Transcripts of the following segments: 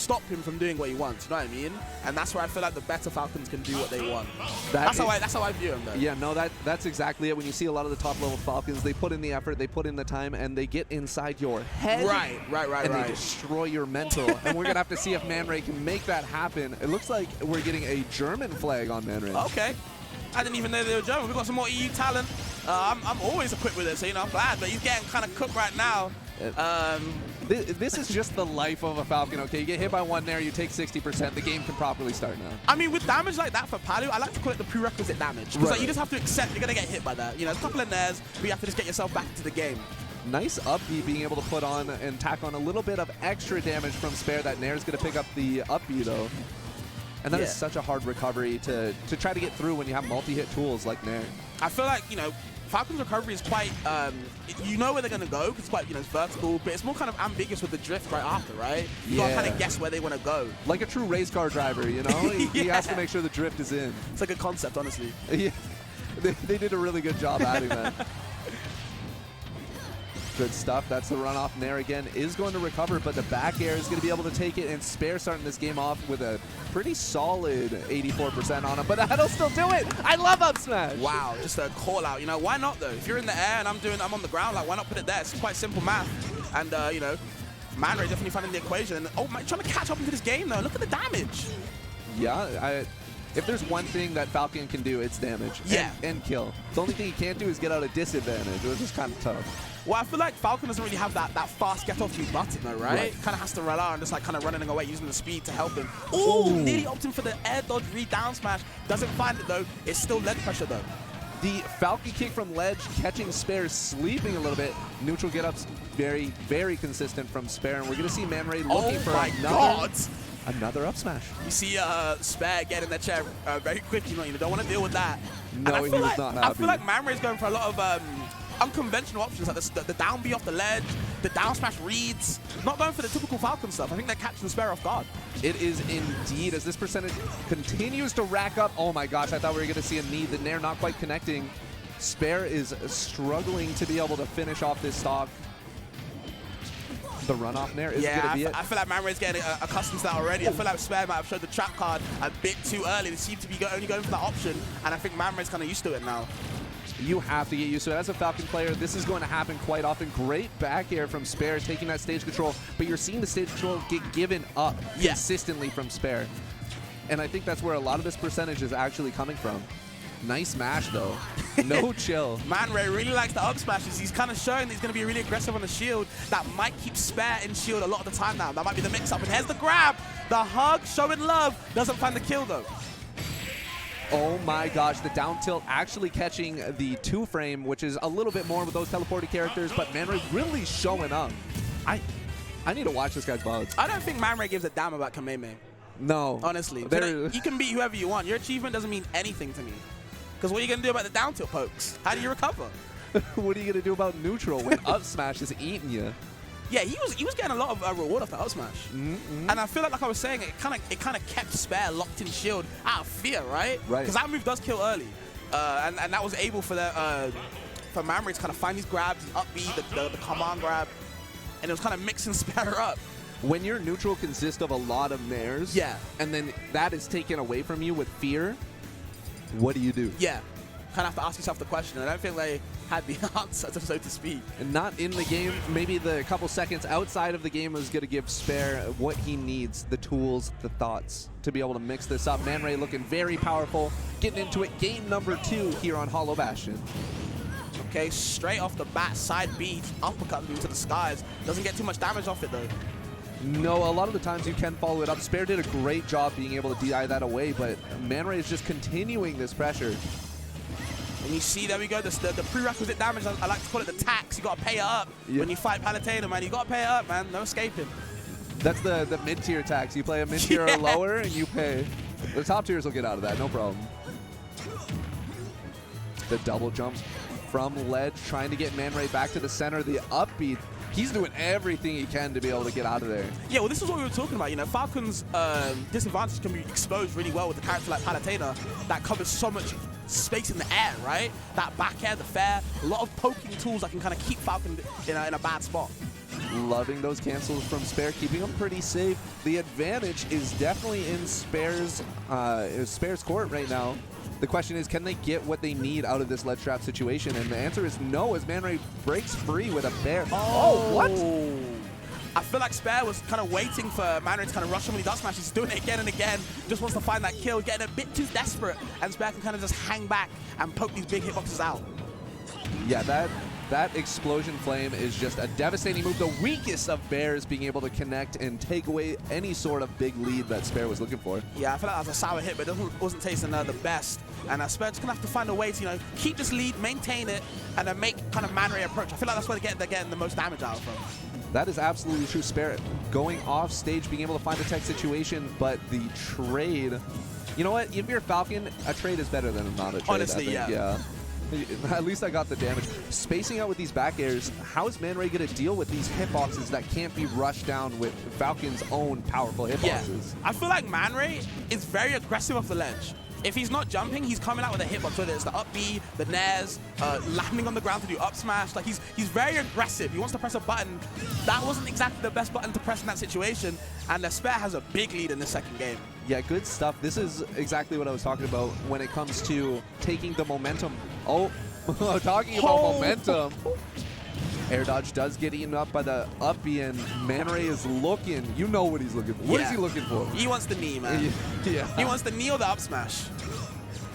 stop him from doing what he wants. You know what I mean? And that's where I feel like the better Falcons can do what they want. That's how I view him, though. Yeah, no, that's exactly it. When you see a lot of the top-level Falcons, they put in the effort, they put in the time, and they get inside your head. Right. And they destroy your mental. And we're going to have to see if ManRay can make that happen. It looks like we're getting a German flag on ManRay. Okay. I didn't even know they were German. We've got some more EU talent. I'm always equipped with it, so, you know, I'm glad. But he's getting kind of cooked right now. This is just the life of a Falcon, okay? You get hit by one there, you take 60%, the game can properly start now. I mean, with damage like that for Palu, I like to call it the prerequisite damage. Because like, you just have to accept you're going to get hit by that. You know, a couple of nairs, but you have to just get yourself back into the game. Nice up B being able to put on and tack on a little bit of extra damage from Spair. That Nair's going to pick up the up B, though. And that is such a hard recovery to try to get through when you have multi-hit tools like Nair. I feel like, you know, Falcon's recovery is quite, you know where they're going to go, because it's quite, you know, it's vertical, but it's more kind of ambiguous with the drift right after, right? You got to kind of guess where they want to go. Like a true race car driver, you know? He has to make sure the drift is in. It's like a concept, honestly. Yeah, they did a really good job adding that. Good stuff. That's the runoff. Nair again is going to recover, but the back air is going to be able to take it, and Spair starting this game off with a pretty solid 84% on him, but that'll still do it. I love up smash. Wow, just a call out. You know, why not though? If you're in the air and I'm on the ground, like why not put it there? It's quite simple math. And you know, ManRay definitely finding the equation. And oh man, trying to catch up into this game though. Look at the damage. Yeah, if there's one thing that Falcon can do, it's damage. Yeah. And kill. The only thing he can't do is get out a disadvantage, which is kind of tough. Well, I feel like Falcon doesn't really have that fast get off you button though, right? Kind of has to rely on just like kind of running away, using the speed to help him. Ooh, nearly opting for the air dodge down smash. Doesn't find it though. It's still ledge pressure though. The Falcon kick from ledge, catching Spair sleeping a little bit. Neutral get-ups very, very consistent from Spair, and we're going to see ManRay looking for another up smash. You see Spair get in that chair very quick. You know, you don't want to deal with that. No, he was not happy. I feel like ManRay's going for a lot of unconventional options, like the down B off the ledge, the down smash reads. Not going for the typical Falcon stuff. I think they're catching Spair off guard. It is indeed, as this percentage continues to rack up. Oh my gosh, I thought we were going to see a knee. The Nair not quite connecting. Spair is struggling to be able to finish off this stock. The runoff Nair is going to be it. I feel like ManRay's getting accustomed to that already. I feel like Spair might have showed the trap card a bit too early. They seem to be only going for that option, and I think ManRay's kind of used to it now. You have to get used to it. As a Falcon player, this is going to happen quite often. Great back air from Spair, taking that stage control, but you're seeing the stage control get given up consistently from Spair. And I think that's where a lot of this percentage is actually coming from. Nice mash, though. No chill. ManRay really likes the up smashes. He's kind of showing that he's going to be really aggressive on the shield. That might keep Spair in shield a lot of the time now. That might be the mix-up. And here's the grab. The hug, showing love. Doesn't find the kill, though. Oh my gosh, the down tilt actually catching the 2-frame, which is a little bit more with those teleported characters, but ManRay really showing up. I need to watch this guy's bugs. I don't think ManRay gives a damn about Kameme. No. Honestly. You can beat whoever you want. Your achievement doesn't mean anything to me. Because what are you going to do about the down tilt pokes? How do you recover? What are you going to do about neutral when up smash is eating you? Yeah, he was getting a lot of reward off the up smash, and I feel like I was saying, it kind of kept Spair locked in shield out of fear, right? Right. Because that move does kill early, and that was able for ManRay to kind of find these grabs, his up B, the command grab, and it was kind of mixing Spair up. When your neutral consists of a lot of nairs, and then that is taken away from you with fear, what do you do? Yeah. Kind of have to ask yourself the question. I don't think they had the answer, so to speak. And not in the game. Maybe the couple seconds outside of the game is going to give Spair what he needs, the tools, the thoughts, to be able to mix this up. ManRay looking very powerful, getting into it. Game number 2 here on Hollow Bastion. Okay, straight off the bat, side B, uppercut into the skies. Doesn't get too much damage off it, though. No, a lot of the times you can follow it up. Spair did a great job being able to DI that away, but ManRay is just continuing this pressure. And you see, there we go, the prerequisite damage, I like to call it the tax. You got to pay it up when you fight Palutena, man. You got to pay it up, man. No escaping. That's the mid-tier tax. You play a mid-tier or lower, and you pay. The top tiers will get out of that, no problem. The double jumps from ledge, trying to get ManRay back to the center. The upbeat, he's doing everything he can to be able to get out of there. Yeah, well, this is what we were talking about. You know, Falcon's disadvantage can be exposed really well with a character like Palutena that covers so much space in the air, right? That back air, the fair, a lot of poking tools that can kind of keep Falcon in a bad spot. Loving those cancels from Spair, keeping them pretty safe. The advantage is definitely in Spair's court right now. The question is, can they get what they need out of this ledge trap situation? And the answer is no, as ManRay breaks free with a Bair. Oh, what? I feel like Spair was kind of waiting for ManRay to kind of rush him when he does smash. He's doing it again and again. Just wants to find that kill, getting a bit too desperate. And Spair can kind of just hang back and poke these big hitboxes out. Yeah, that explosion flame is just a devastating move. The weakest of Bairs being able to connect and take away any sort of big lead that Spair was looking for. Yeah, I feel like that was a sour hit, but it wasn't tasting the best. And Spair just gonna have to find a way to, you know, keep this lead, maintain it, and then make kind of ManRay approach. I feel like that's where they're getting the most damage out from. That is absolutely true. Spair going off stage, being able to find a tech situation, but the trade, you know what? If you're Falcon, a trade is better than not a trade. Honestly, yeah. At least I got the damage. Spacing out with these back airs, how is ManRay going to deal with these hitboxes that can't be rushed down with Falcon's own powerful hitboxes? Yeah. I feel like ManRay is very aggressive off the ledge. If he's not jumping, he's coming out with a hitbox, whether it's the up B, the nairs, landing on the ground to do up smash. Like he's very aggressive. He wants to press a button. That wasn't exactly the best button to press in that situation, and the Spair has a big lead in the second game. Yeah, good stuff. This is exactly what I was talking about when it comes to taking the momentum. Oh, talking about momentum. Air dodge does get eaten up by the up B, and ManRay is looking. You know what he's looking for. What is he looking for? He wants the knee, man. Yeah. He wants the knee or the up smash.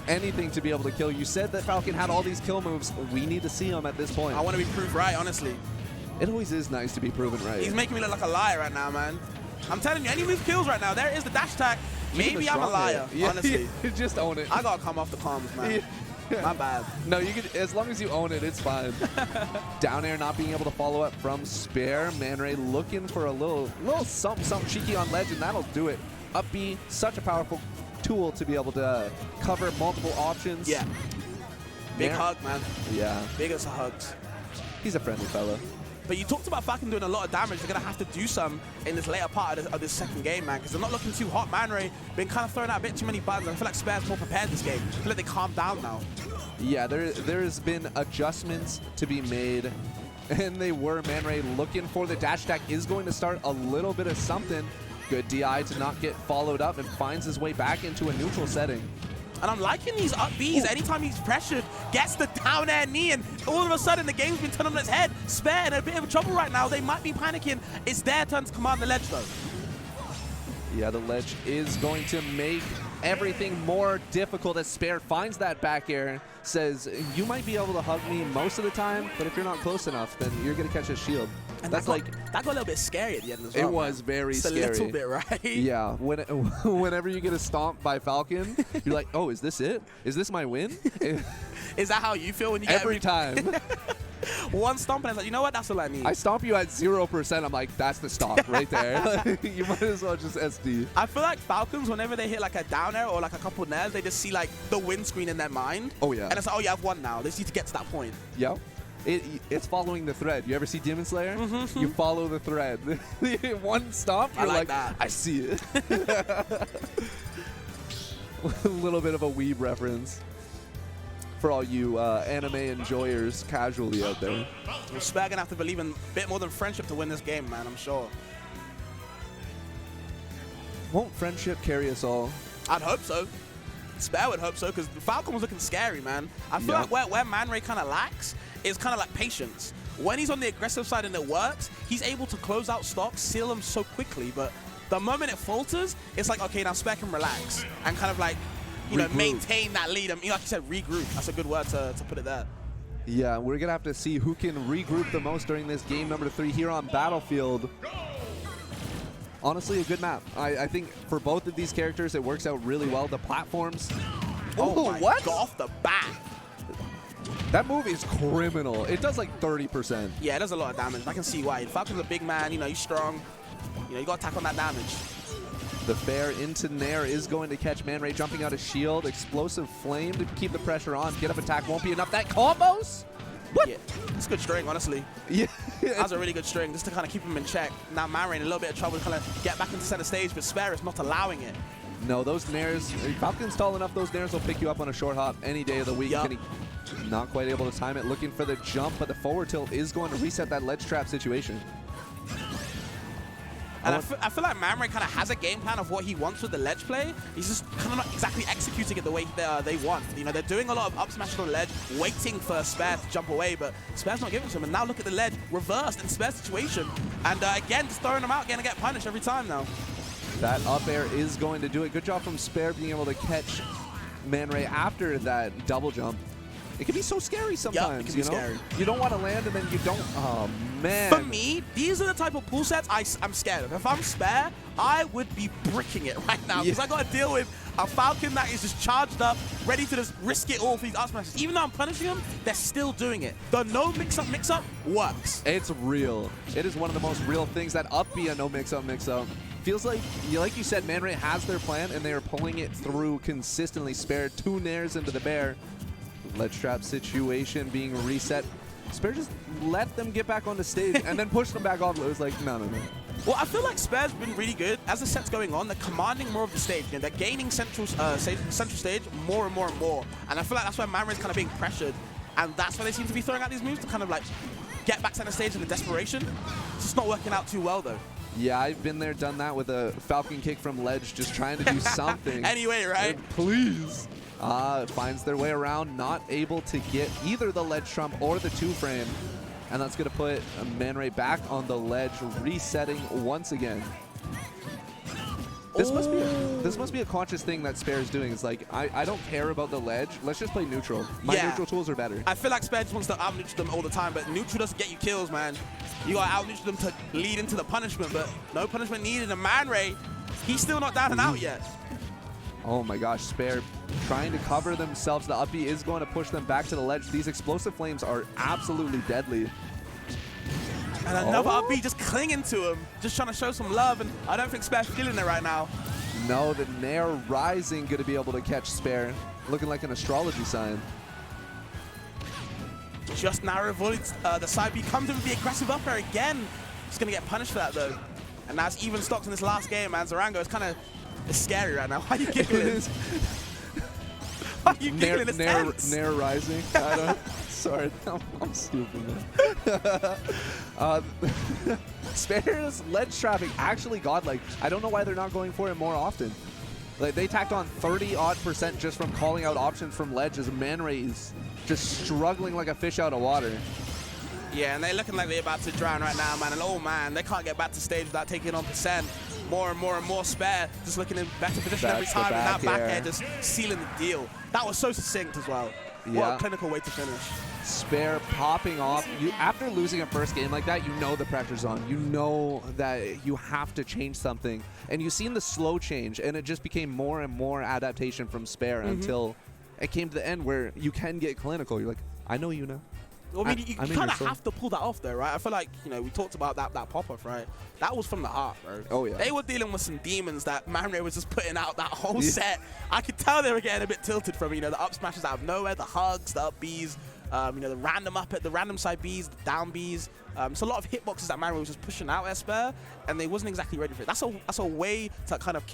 Anything to be able to kill. You said that Falcon had all these kill moves. We need to see them at this point. I want to be proved right, honestly. It always is nice to be proven right. He's making me look like a liar right now, man. I'm telling you, any move kills right now. There is the dash attack. Maybe I'm a liar, honestly. Just own it. I gotta come off the comms, man. My bad. No, you can, as long as you own it, it's fine. Down air not being able to follow up from Spair. ManRay looking for a little something cheeky on ledge, and that'll do it. Up B, such a powerful tool to be able to cover multiple options. Yeah. Big hug, man. Yeah. Biggest hugs. He's a friendly fella. But you talked about Falcon doing a lot of damage. They're going to have to do some in this later part of this second game, man, because they're not looking too hot. ManRay been kind of throwing out a bit too many buttons. I feel like Spair's more prepared this game. I feel like they calmed down now. Yeah, there's been adjustments to be made, and they were. ManRay looking for the dash attack is going to start a little bit of something. Good DI to not get followed up, and finds his way back into a neutral setting. And I'm liking these up Bs. Anytime he's pressured, gets the down air knee, and all of a sudden the game's been turned on its head. Spair in a bit of trouble right now. They might be panicking. It's their turn to command the ledge, though. Yeah, the ledge is going to make everything more difficult as Spair finds that back air, says, you might be able to hug me most of the time, but if you're not close enough, then you're going to catch a shield. And that got a little bit scary at the end as well. It was very scary. Just a little bit, right? Yeah. Whenever you get a stomp by Falcon, you're like, oh, is this it? Is this my win? Is that how you feel when you get every time? One stomp and it's like, you know what? That's all I need. I stomp you at 0%. I'm like, that's the stop right there. You might as well just SD. I feel like Falcons, whenever they hit like a down air or like a couple nairs, they just see like the win screen in their mind. Oh, yeah. And it's like, oh, you have one now. They just need to get to that point. Yep. It's following the thread. You ever see Demon Slayer? You follow the thread. One stomp, you're like that. I see it. A little bit of a weeb reference for all you anime enjoyers casually out there. Well, Spair gonna have to believe in a bit more than friendship to win this game, man, I'm sure. Won't friendship carry us all? I'd hope so. Spair would hope so, because Falcon was looking scary, man. I feel like where ManRay kind of lacks is kind of like patience. When he's on the aggressive side and it works, he's able to close out stocks, seal them so quickly, but the moment it falters, it's like, okay, now Spair can relax and kind of like, you know, maintain that lead. I mean, like you said, regroup. That's a good word to put it there. Yeah, we're going to have to see who can regroup the most during this game number 3 here on Battlefield. Honestly, a good map. I think for both of these characters, it works out really well. The platforms. Oh, what? Go off the bat. That move is criminal. It does like 30%. Yeah, it does a lot of damage. I can see why. Falcon's a big man. You know, he's strong. You know, you got to attack on that damage. The Bair into Nair is going to catch ManRay jumping out of shield. Explosive flame to keep the pressure on. Get up attack won't be enough. That combos? What? Yeah, it's a good string, honestly. Yeah. That's a really good string, just to kind of keep him in check. Now ManRay in a little bit of trouble to kind of get back into center stage, but Spair is not allowing it. No, those Nairs, Falcon's tall enough, those Nairs will pick you up on a short hop any day of the week. Can he, not quite able to time it, looking for the jump, but the forward tilt is going to reset that ledge trap situation. And I feel like ManRay kind of has a game plan of what he wants with the ledge play. He's just kind of not exactly executing it the way they want. You know, they're doing a lot of up smash on the ledge, waiting for Spair to jump away, but Spair's not giving it to him. And now look at the ledge, reversed in Spair's situation. And again, just throwing him out, going to get punished every time now. That up air is going to do it. Good job from Spair being able to catch ManRay after that double jump. It can be so scary sometimes, yep, it can be scary. You don't want to land and then you don't. Oh, man. For me, these are the type of pull sets I'm scared of. If I'm Spair, I would be bricking it right now because I got to deal with a Falcon that is just charged up, ready to just risk it all for these up smashes. Even though I'm punishing them, they're still doing it. The no mix-up works. It's real. It is one of the most real things, that up B a no mix-up. Feels like you said, ManRay has their plan and they are pulling it through consistently. Spair 2 nairs into the bear. Ledge trap situation being reset. Spair just let them get back on the stage and then push them back off. It was like, no. Well, I feel like Spair's been really good. As the set's going on, they're commanding more of the stage. You know, they're gaining central stage more and more and more. And I feel like that's why ManRay's kind of being pressured. And that's why they seem to be throwing out these moves to kind of like get back center stage in the desperation. It's just not working out too well, though. Yeah, I've been there, done that with a Falcon kick from ledge, just trying to do something. Anyway, right? Please. Finds their way around, not able to get either the ledge trump or the 2-frame. And that's going to put ManRay back on the ledge, resetting once again. This must be a conscious thing that Spair is doing. It's like, I don't care about the ledge. Let's just play neutral. My neutral tools are better. I feel like Spair just wants to out-neutral them all the time, but neutral doesn't get you kills, man. You got to out-neutral them to lead into the punishment, but no punishment needed. And ManRay, he's still not down and out yet. Oh my gosh, Spair trying to cover themselves. The up B is going to push them back to the ledge. These explosive flames are absolutely deadly. And another up B just clinging to him, just trying to show some love, and I don't think Spair's feeling it right now. No, the Nair rising going to be able to catch Spair, looking like an astrology sign. Just now avoids the side B, comes in with the aggressive up air again. Just going to get punished for that, though. And now it's even stocks in this last game, man. Zorango is kind of scary right now. Why are you giggling? Why are you giggling? It's tense. Nair rising. I don't, sorry, I'm stupid, man. Spair's ledge trapping actually godlike. I don't know why they're not going for it more often. Like, they tacked on 30-odd% just from calling out options from ledge, as ManRay is just struggling like a fish out of water. Yeah, and they're looking like they're about to drown right now, man. And oh man, they can't get back to stage without taking on percent. More and more and more. Spair just looking in better position every time, and that back air just sealing the deal. That was so succinct as well. Yeah. What a clinical way to finish. Spair popping off. After losing a first game like that, you know the pressure's on. You know that you have to change something. And you've seen the slow change, and it just became more and more adaptation from Spair until it came to the end where you can get clinical. You're like, I know you know. Well, I mean, you kind of have to pull that off, though, right? I feel like, you know, we talked about that pop-off, right? That was from the heart, bro. Oh, yeah. They were dealing with some demons that ManRay was just putting out that whole set. I could tell they were getting a bit tilted from, you know, the up smashes out of nowhere, the hugs, the up Bs, you know, the random side Bs, the down Bs. It's a lot of hitboxes that ManRay was just pushing out at Spair, and they wasn't exactly ready for it. That's a way to kind of